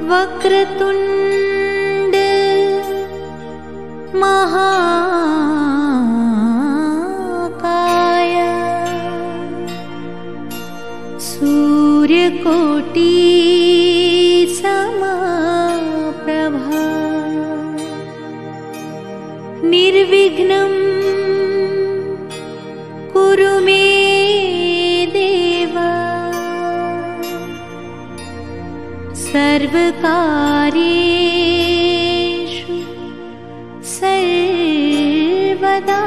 वक्रतुंड महाकाय सूर्यकोटि समप्रभा निर्विघ्नं कुरु मे देव सर्वकार्येषु सर्वदा।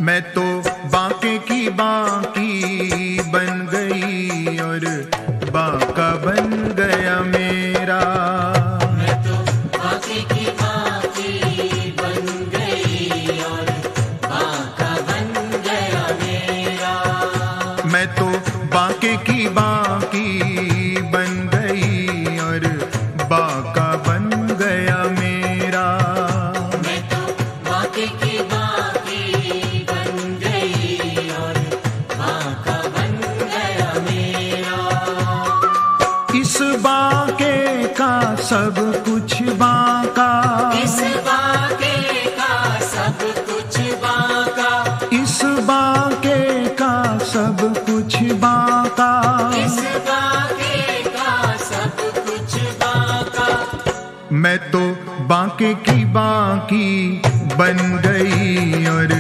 मैं तो बांके की बांकी बन गई और बांका बन गया मेरा। मैं तो बांके की बांकी बन गई और बांका बन गया मेरा। मैं तो बांके की बांकी बन गई और बांका बन गया मेरा। मैं तो बांके की बांकी बन गई और बांका बन गया मेरा। इस बांके का सब कुछ बांका, इस बांके का सब कुछ बांका, इस बांके का सब कुछ बांका। इस बांके का सब कुछ बांका। मैं तो बांके की बांकी बन गई और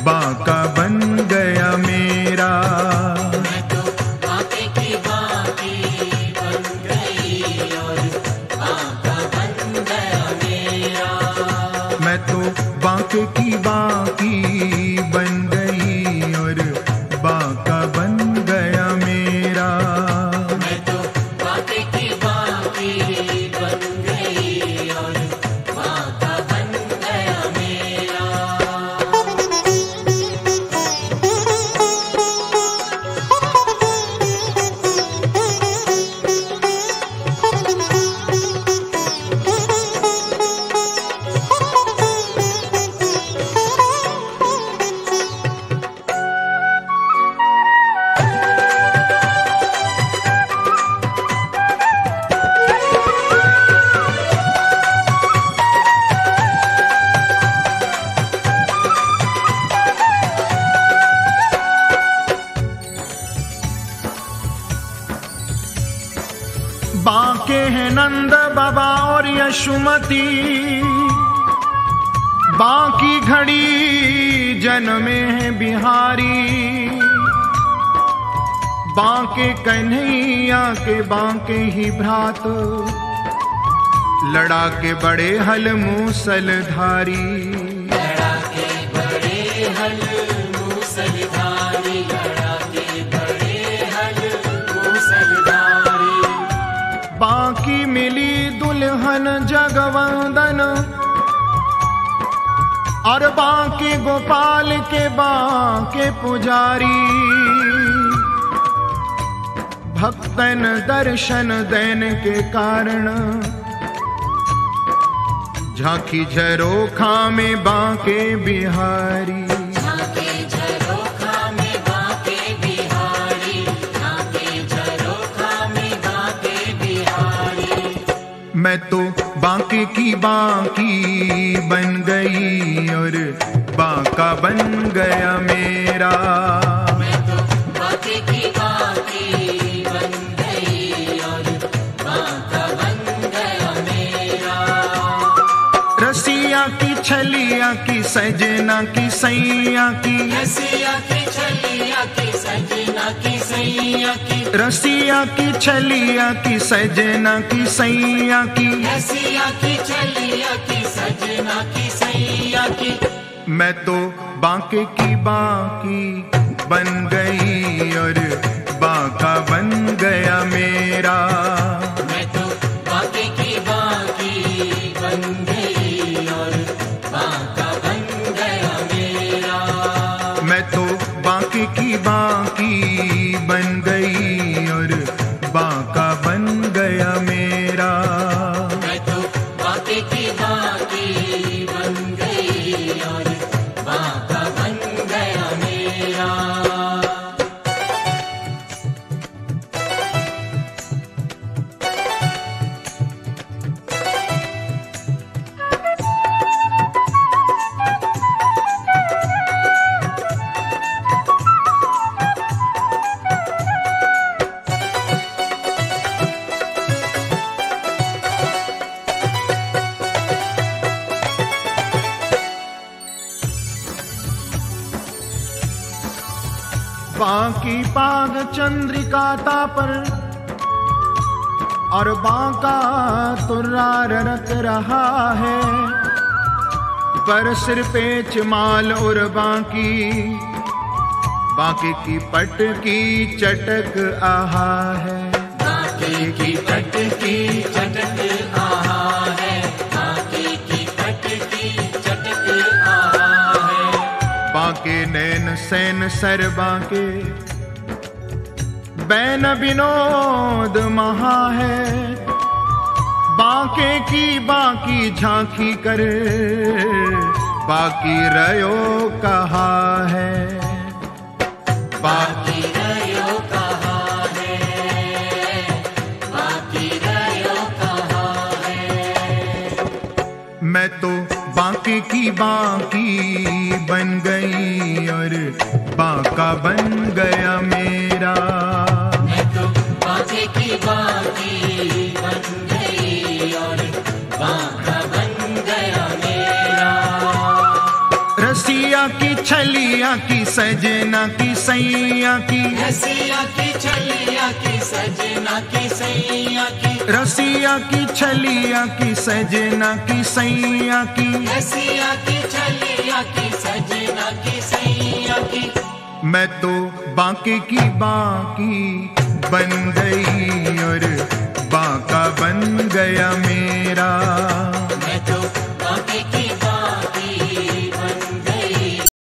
बांका बन गया मेरा। मैं तो बांके की बांकी बन गई और बांका बन गया मेरा। मैं तो बांके की बांकी बन गई और बांका बन गया मेरा। मैं तो बांके की बांकी बन गई और बांका बांके हैं नंद बाबा और यशुमती, बांकी घड़ी जन्मे हैं बिहारी। बांके कन्हैया के बांके ही भ्रात, लड़ा के बड़े हल मूसलधारी। लड़ा के बड़े हल मूसलधारी, लड़ा के बड़े हल मूसलधारी। बांकी मिली दुल्हन जगवंदन, और बांके गोपाल के बांके पुजारी। भक्तन दर्शन देने के कारण, झांकी झरोखा में बांके बिहारी। झांके झरोखा में बांके बिहारी, झांके झरोखा में बांके बिहारी। मैं तो बांके की बांकी बन गई और बांका बन गया मेरा। मैं तो बांके की बांकी बन गई और बांका बन गया मेरा। रसिया की छलिया की सजना की सैया की, रसिया की छलिया की सजना की सैया की, रसिया की छलिया की सजना की सैया की। रसिया की छलिया की सजना की सैया की। मैं तो बांके की बांकी बन गई और बांका बन गया मेरा। मैं तो बांके की बांकी बन गई और बांका बन गया मेरा। मैं तो बांके की बांकी बन गई और बांका बन गया मेरा। मैं तो बांके की बांकी बन गई और बांका बन गया मेरा। बांकी पाग चंद्रिका तापर, और बांका तुर्रा ररक रहा है। पर सिर पे चमाल और बांकी, बांके की पट की चटक आहा है। बांके की पट की चटक आहा है, बांके की पट की चटक आहा है। बांके नैन सैन सर बांके, बैन विनोद महा है। बांके की बांकी झांकी कर, बाकी रयो कहा है। बाकी रयो कहा है, बाकी रयो कहा है। मैं तो बांके की बांकी बन गई और बांका बन गया मेरा। मैं तो बांके की बांकी बन गई और बांका बन गया मेरा। रसिया की छलिया की सजना की सैया की, रसिया की छलिया की सजना की सैया की, रसिया की छलिया की सजना की सैया की। रसिया की छलिया की सजना की सैया की। मैं तो बांके की बांकी बन गई और बांका बन गया मेरा। मैं तो